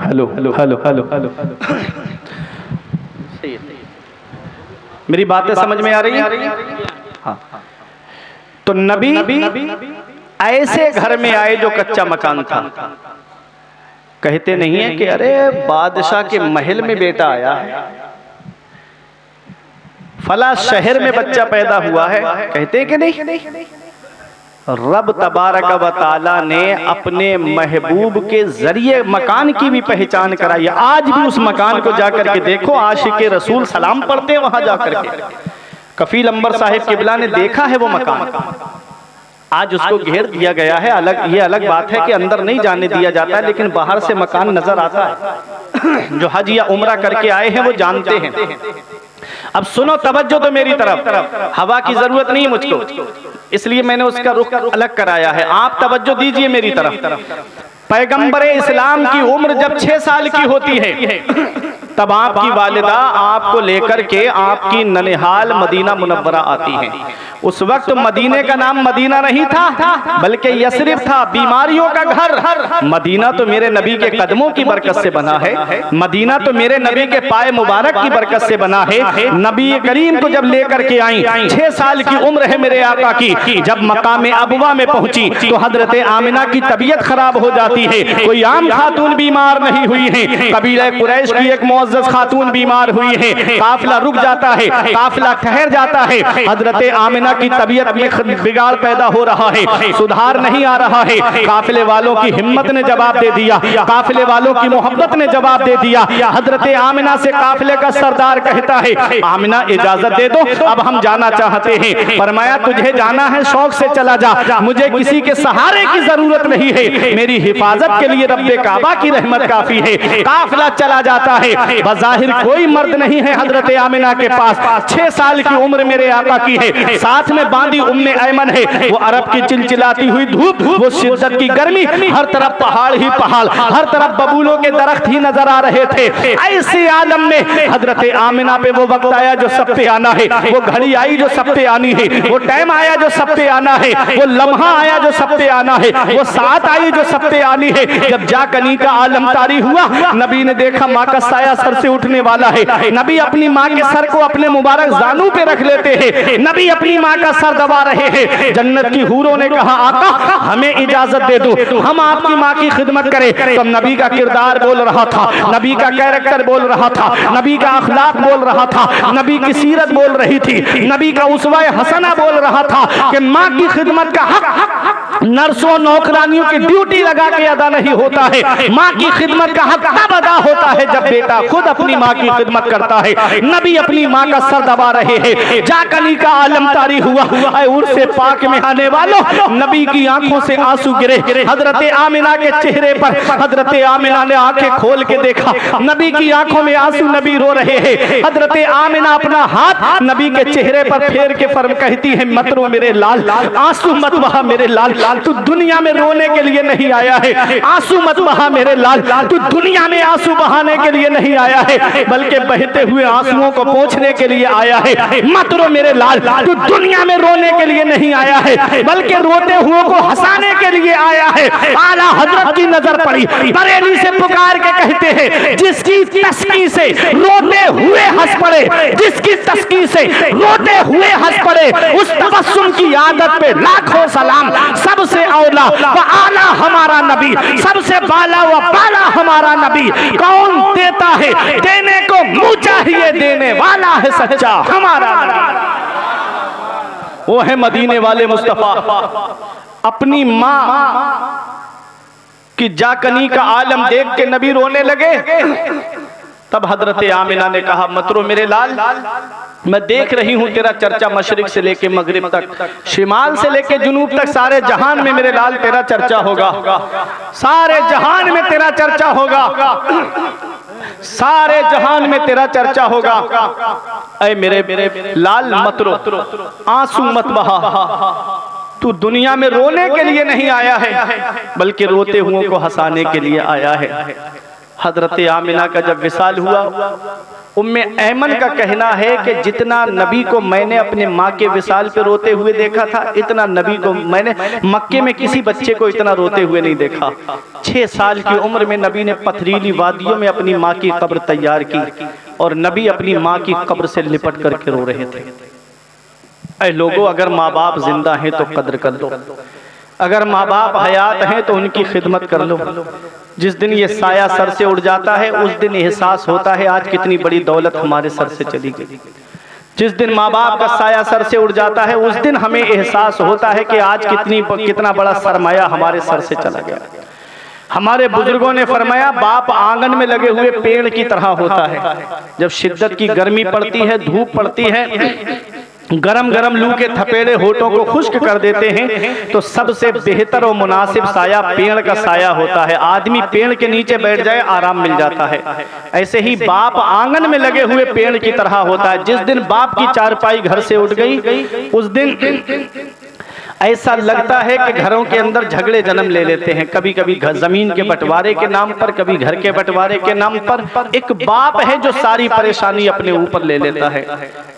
Hello hello hello hello hello. मेरी बातें समझ में आ रही है? हाँ। तो नबी ऐसे घर में आए जो कच्चा मकान था। कहते नहीं है कि अरे बादशाह के महल में बेटा आया है, फला शहर में बच्चा पैदा हुआ है। कहते कि नहीं? रब तबारक व तआला ने अपने महबूब के जरिए मकान की भी पहचान कराई। आज भी उस मकान को जाकर के देखो, आशिक रसूल सलाम पढ़ते हैं वहां जाकर के। कफील अंबर साहिब किबला ने देखा है वो मकान। आज उसको घेर दिया गया है। ये अलग बात है कि अंदर नहीं जाने दिया जाता है, लेकिन बाहर से मकान नजर आता है। जो हज या उम्रा करके आए हैं वो जानते हैं। अब सुनो, तवज्जो तो मेरी तरफ, हवा की जरूरत नहीं मुझको, इसलिए मैंने उसका रुख अलग कराया है। आप तवज्जो दीजिए मेरी तरफ। पैगंबर इस्लाम की उम्र जब 6 साल की होती है तब आपकी वालिदा आपको लेकर के आपकी ननिहाल मदीना मुनव्वरा आती है। उस वक्त मदीने का नाम मदीना नहीं था बल्कि यसरिब था, बीमारियों का घर। मदीना तो मेरे नबी के कदमों की बरकत से बना है, मदीना तो मेरे नबी के पाए मुबारक की बरकत से बना है। नबी करीम को जब लेकर के आई, 6 साल की उम्र है मेरे आका की, जब मकाम अबवा में पहुंची तो हजरत आमिना की तबीयत खराब हो जाती है। कोई आम खातून बीमार नहीं हुई है, कबीला कुरैश की एक मुअज़्ज़ज़ खातून बीमार हुई है। काफिला रुक जाता है, काफिला ठहर जाता है। हजरत आमिना की तबीयत में बिगाड़ पैदा हो रहा है, सुधार नहीं आ रहा है। काफिले वालों की हिम्मत ने जवाब दे दिया, काफिले वालों की मोहब्बत ने जवाब दे दिया। हजरत आमिना से काफिले का सरदार कहता है, आमिना इजाजत दे दो, अब हम जाना चाहते हैं। फरमाया तुझे जाना है शौक से चला जा, मुझे किसी के सहारे की जरूरत नहीं है, मेरी हिफाजत के लिए रब्बे काबा की रहमत काफी है। काफिला चला जाता है। बज़ाहिर कोई मर्द नहीं है हजरत आमिना के पास। 6 साल की उम्र मेरे आका की है, साथ में बांधी उम्मे ऐमन है। वो अरब की चिलचिलाती हुई धूप, वो शिद्दत की गर्मी, हर तरफ पहाड़ ही पहाड़, हर तरफ बबूलों के दरख्त ही नजर आ रहे थे। ऐसे आलम में हजरत आमिना पे वो वक्त आया जो सब पे आना है, वो घड़ी आई जो सब पे आनी है, वो टाइम आया जो सब पे आना है, वो लम्हा आया जो सब पे आना है, वो साथ आई जो सब पे आनी है। जब जाकनी का आलम तारी हुआ, नबी ने देखा माँ का साया सर से उठने वाला है। नबी अपनी माँ के सर को अपने मुबारक जानू पे रख लेते हैं, नबी अपनी माँ का सर दबा रहे हैं। जन्नत की हूरों ने कहा आका हमें इजाजत दे दो, हम आपकी माँ की खिदमत करें। तो नबी का किरदार बोल रहा था, नबी का कैरेक्टर बोल रहा था, नबी का अखलाक बोल रहा था, नबी की सीरत बोल रही थी, नबी का उसवा हसना बोल रहा था कि माँ की खिदमत का हक नर्सों नौकरानियों की ड्यूटी लगा के अदा नहीं होता है। माँ की खिदमत का हक तब अदा होता है जब बेटा खुद अपनी माँ की खिदमत करता है। नबी अपनी माँ का सर दबा रहे हैं, जाकनी का आलम तारी हुआ। उर्से पाक में आने वालों, नबी की आंखों से आंसू गिरे। हजरत आमिना के चेहरे पर हजरत आमिना ने आंखें खोल के देखा, नबी की आंखों में आंसू, नबी रो रहे हैं। हजरत आमिना अपना हाथ नबी के चेहरे पर फेर के फर्म कहती है, मत रो मेरे लाल, आंसू मत बहा मेरे लाल, तू दुनिया में रोने के लिए नहीं आया है। आंसू मत बहा मेरे लाल, तू दुनिया में आंसू बहाने के लिए नहीं आया है, बल्कि बहते हुए आंसुओं को पोंछने के लिए आया है। मत रो मेरे लाल, तू दुनिया में रोने के लिए नहीं आया है, बल्कि रोते हुए को हंसाने के लिए आया है। आला हजरत की नजर पड़ी, बरेली से पुकार के कहते हैं, जिसकी तस्की से रोते हुए हंस पड़े, जिसकी तस्की से रोते हुए हंस पड़े, उस तबस्सुम की आदत पे लाखों सलाम। सबसे औला व आला हमारा नबी, सबसे बाला व बाला हमारा नबी। कौन देता है, देने को मुंह चाहिए, देने वाला है सच्चा हमारा नबी। वो है मदीने वाले मुस्तफा। अपनी माँ की जाकनी का आलम देख के नबी रोने लगे। तब हजरत आमिना ने कहा, मत रो मेरे लाल, मैं देख रही हूं तेरा चर्चा मशरिक से लेके मगरिब तक, शिमाल से लेके जुनूब तक, सारे जहान में मेरे लाल तेरा चर्चा होगा, सारे जहान में तेरा चर्चा होगा, सारे जहान में तेरा चर्चा होगा। ऐ मेरे लाल मत रो, आंसू मत बहा, तू दुनिया में रोने के लिए नहीं आया है, बल्कि रोते हुओं को हंसाने के लिए आया है। हजरत आमिना का जब विसाल हुआ, उम्मे ऐमन का कहना है कि जितना नबी को मैंने अपने माँ के विसाल पे रोते हुए देखा था, इतना नबी को मैंने मक्के में किसी बच्चे को इतना रोते हुए नहीं देखा। 6 साल की उम्र में नबी ने पथरीली वादियों में अपनी माँ की कब्र तैयार की और नबी अपनी माँ की कब्र से लिपट करके रो रहे थे। ऐ लोगों, अगर माँ बाप जिंदा हैं तो कद्र कर लो, अगर माँ बाप हयात हैं तो उनकी खिदमत कर लो। जिस दिन ये साया सर से उड़ जाता है, उस दिन एहसास होता है आज कितनी बड़ी दौलत हमारे सर से चली गई। जिस दिन माँ बाप का साया सर से उड़ जाता है, उस दिन हमें एहसास होता है कि आज कितना बड़ा सरमाया हमारे सर से चला गया। हमारे बुजुर्गों ने फरमाया, बाप आंगन में लगे हुए पेड़ की तरह होता है। जब शिद्दत की गर्मी पड़ती है, धूप पड़ती है, गरम गरम लू के थपेड़े होठों को खुश्क कर देते हैं, तो सबसे बेहतर और मुनासिब साया पेड़ का साया होता है। आदमी पेड़ के नीचे बैठ जाए, आराम मिल जाता है। ऐसे ही बाप आंगन में लगे हुए पेड़ की तरह होता है। जिस दिन बाप की चारपाई घर से उठ गई, उस दिन ऐसा लगता है कि घरों के अंदर झगड़े जन्म ले लेते हैं। कभी कभी जमीन के बंटवारे के नाम पर, कभी घर के बंटवारे के नाम पर। एक बाप है जो सारी परेशानी अपने ऊपर ले लेता है।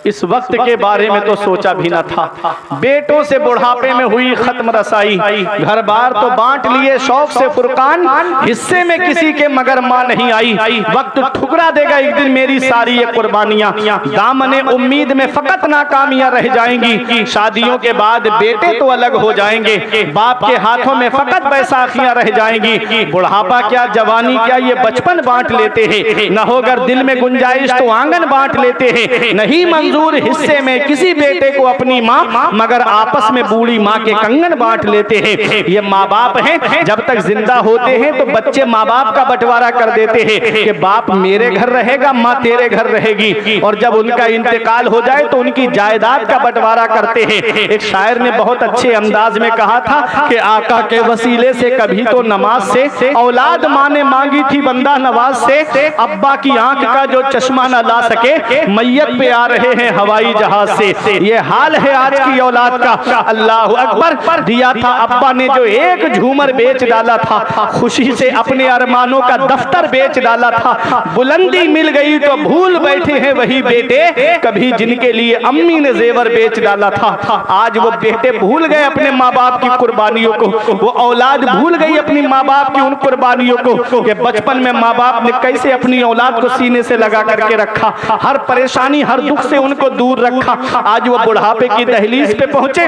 इस वक्त के बारे में तो सोचा भी न था। बेटों से बुढ़ापे में हुई खत्म रसाई, घर बार तो बांट लिए शौक से फुरकान, हिस्से में किसी के मगर माँ नहीं आई। वक्त ठुकरा देगा एक दिन मेरी सारी ये कुर्बानियां, दामने उम्मीद में फकत नाकामियां रह जाएंगी। शादियों के बाद बेटे तो अलग हो जाएंगे, बाप के हाथों में फकत बैसाखियां रह जाएंगी। बुढ़ापा क्या, जवानी क्या, ये बचपन बांट लेते हैं। न हो अगर दिल में गुंजाइश तो आंगन बांट लेते हैं। नहीं मंजूर हिस्से में किसी बेटे को अपनी माँ, मगर आपस में बूढ़ी माँ के कंगन बांट लेते हैं। ये माँ बाप हैं, जब तक जिंदा होते हैं तो बच्चे माँ बाप का बंटवारा कर देते हैं कि बाप मेरे घर रहेगा, माँ तेरे घर रहेगी। और जब उनका इंतकाल हो जाए तो उनकी जायदाद का बंटवारा करते हैं। एक शायर ने बहुत अच्छे अंदाज में कहा था कि आका के वसीले से कभी तो नमाज से औलाद माँ ने मांगी थी बंदा नवाज से। अब्बा की आंख का जो चश्मा न ला सके, मैयत पे आ रहे हैं हवाई जहाज से। ये हाल है आज की औलाद का। अल्लाह अकबर। दिया था अब्बा ने जो एक झूमर बेच डाला था, खुशी से अपने अरमानों का दफ्तर बेच डाला था। बुलंदी मिल गई तो भूल बैठे हैं वही बेटे, कभी जिनके लिए अम्मी ने जेवर बेच डाला था। आज वो बेटे भूल गए अपने माँ बाप की कुर्बानियों को, वो औलाद भूल गई अपनी माँ बाप की उन कुर्बानियों को कि बचपन में माँ बाप ने कैसे अपनी औलाद को सीने से लगा करके रखा, हर परेशानी हर दुख से उनको दूर रखा। आज वो बुढ़ापे की दहलीज पे पहुंचे,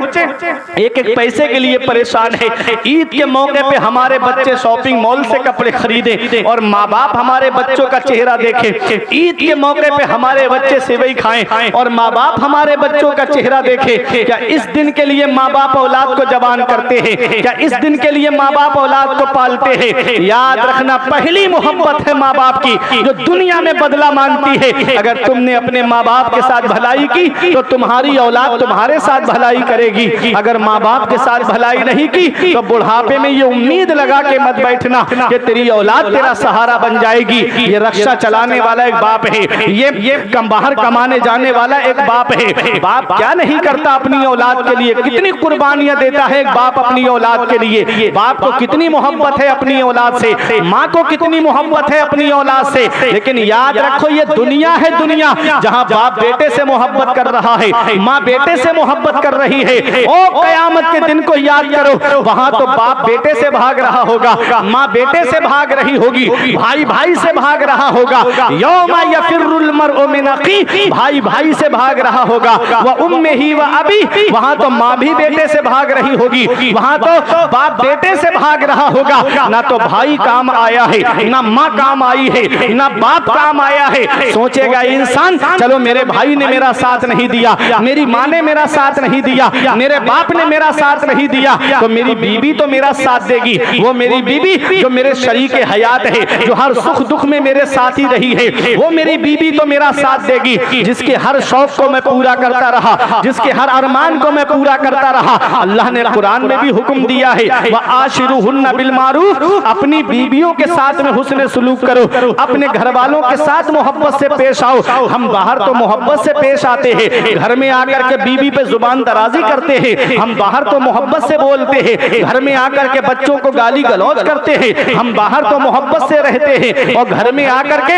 एक एक पैसे के लिए परेशान है। ईद के मौके पे हमारे बच्चे शॉपिंग मॉल से कपड़े खरीदे और माँ बाप हमारे बच्चों का चेहरा देखे। ईद के मौके पे हमारे बच्चे सेवई खाएं और माँ बाप हमारे बच्चों का चेहरा देखे। क्या इस दिन के लिए माँ बाप बाप औलाद को जवान करते हैं? क्या इस दिन के लिए माँ बाप औलाद को पालते हैं? याद रखना, पहली मोहब्बत है माँ बाप की, जो दुनिया में बदला मांगती है। अगर तुमने अपने माँ बाप के साथ भलाई की तो तुम्हारी औलाद तुम्हारे साथ भलाई करेगी। अगर माँ बाप के साथ भलाई नहीं की तो बुढ़ापे में ये उम्मीद लगा के मत बैठना कि तेरी औलाद तेरा सहारा बन जाएगी। ये रक्षा चलाने वाला एक बाप है, ये बाहर कमाने जाने वाला एक बाप है। बाप क्या नहीं करता अपनी औलाद के लिए, कितनी कुर्बानियां देता है एक बाप अपनी औलाद के लिए। बाप को कितनी मोहब्बत है अपनी औलाद से, माँ को कितनी मोहब्बत है अपनी औलाद से। लेकिन याद रखो, ये दुनिया है, दुनिया जहाँ बाप बेटे से मोहब्बत कर रहा है, माँ बेटे से मोहब्बत कर रही है। ओ कयामत के दिन को याद करो, वहां तो बाप बेटे से भाग रहा होगा, माँ बेटे से भाग रही होगी, भाई भाई से भाग रहा होगा। यौमा यफिर्रुल मर्उ मिन अखी, भाई भाई से भाग रहा होगा। व उम्मिही व अबी, वहां तो माँ भी बेटे से भाग रही होगी, वहां तो बाप बेटे से भाग रहा होगा। ना तो भाई काम आया है, ना माँ काम आई है, ना बाप काम आया है। सोचेगा इंसान, चलो मेरे भाई ने मेरा साथ नहीं दिया, मेरी माँ ने मेरा साथ नहीं दिया, मेरे बाप ने मेरा साथ नहीं दिया, तो मेरी बीबी तो मेरा साथ देगी। वो मेरी बीबी जो मेरे शरीके हयात है, जो हर सुख दुख में मेरे साथ ही रही है, वो मेरी बीबी तो मेरा साथ देगी। जिसके हर शौक को मैं पूरा करता रहा, जिसके हर अरमान को मैं पूरा करता रहा। अल्लाह ने कुरान में भी हुक्म दिया है, व आशिरुहुन्ना बिल मारूफ, अपनी बीबियों के साथ में हुस्न सुलूक करो, अपने घर वालों के साथ मोहब्बत से पेश आओ। हम बाहर तो मोहब्बत से पेश आते हैं, घर में आकर के बीबी पे जुबान दराजी करते हैं। हम बाहर तो मोहब्बत से बोलते हैं, घर में आकर के बच्चों को गाली गलौज करते हैं। हम बाहर तो मोहब्बत से रहते हैं और घर में आकर के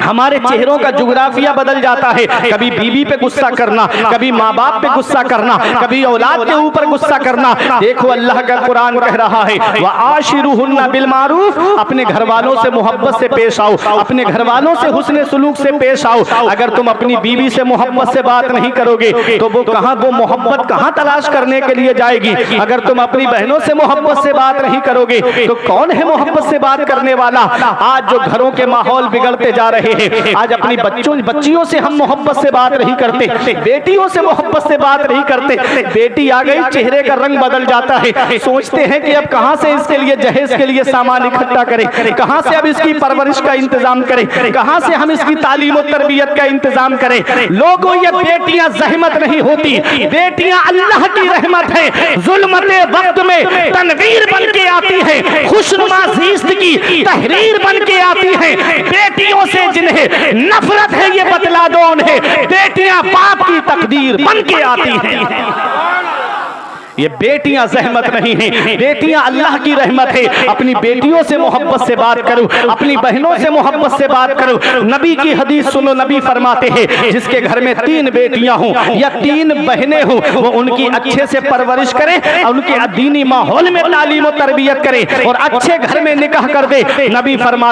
हमारे चेहरों का जुग्राफिया बदल जाता है। कभी बीबी पे गुस्सा करना, कभी माँ बाप पे गुस्सा करना, कभी औलाद के ऊपर गुस्सा करना। देखो अल्लाह का कुरान कह रहा है, व आशिरुहुन्ना बिल मारूफ, अपने घर वालों से मोहब्बत से पेश आओ, अपने घर वालों से हुस्न सुलूक से पेश आओ। अगर तुम अपनी बीवी से मोहब्बत से बात नहीं करोगे तो वो मोहब्बत कहाँ तलाश करने के लिए जाएगी। अगर तुम अपनी बहनों से मोहब्बत से बात नहीं करोगे तो कौन है मोहब्बत से बात करने वाला। आज जो घरों के माहौल बिगड़ते जा रहे हैं, आज अपनी बच्चियों से हम मोहब्बत से बात नहीं करते, बेटियों से मोहब्बत से बात नहीं करते। बेटी आ गई, चेहरे का रंग बदल जाता है, सोचते हैं कि अब कहां से इसके लिए जहेज के लिए सामान इकट्ठा करें, कहां से अब इसकी परवरिश का इंतजाम करें, कहां से हम इसकी तालीम और तरबियत का इंतजाम करें। लोगों, ये बेटियां जहमत नहीं होती, बेटियां अल्लाह की रहमत है। जुल्मते वक्त में तनवीर बन के आती है, खुशनुमा ज़िस्त की तहरीर बन के आती है। बेटियों से जिन्हें नफरत है ये बतला दो उन्हें, बेटियां बाप की तकदीर बन के आती हैं। ये बेटियां जहमत नहीं हैं, बेटियां अल्लाह की रहमत है। अपनी बेटियों से मोहब्बत से बात करो, अपनी बहनों से मोहब्बत से बात करो। नबी की हदीस सुनो, नबी फरमाते हैं, जिसके घर में 3 बेटियां हों या 3 बहनें हों, वो उनकी अच्छे से परवरिश करे और उनके दीनी माहौल में तालीम और तरबियत करे और अच्छे घर में निकाह कर दे। नबी फरमाते